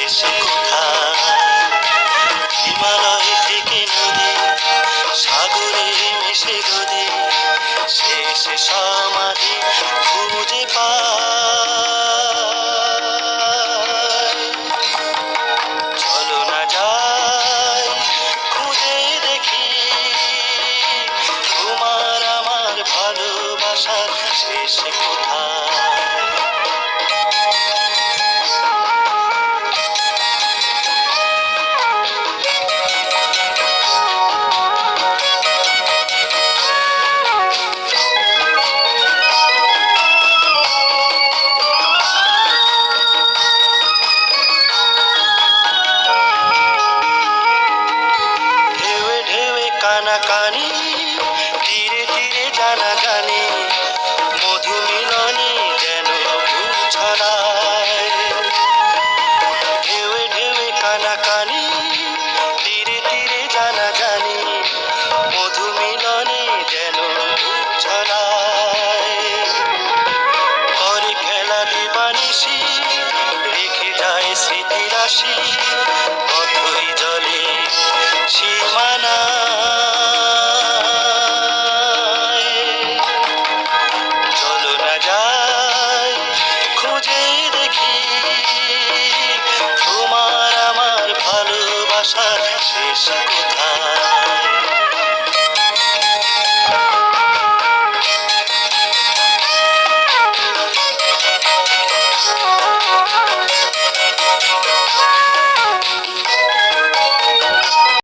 শেষে কোথায়? হিমালয় থেকে নদী, সাগরে মিশে নদী, শেষে সমাধি খুঁজে পায়। চলো না যাই খুঁজে দেখি তোমার আমার ভালোবাসার শেষে কোথায়। ঢেউে ঢেউে কানাকানি, তীরে তীরে জানাজানি, মধু মিলনে যেন ফুল ছড়ায়। ঢেউে ঢেউে কানাকানি, তীরে তীরে জানাজানি, মধু মিলনে যেন ফুল ছড়ায়। ঘরে খেলা দিবানিশি, রেখে যায় স্মৃতি রাশি, পথই জলে সীমানা।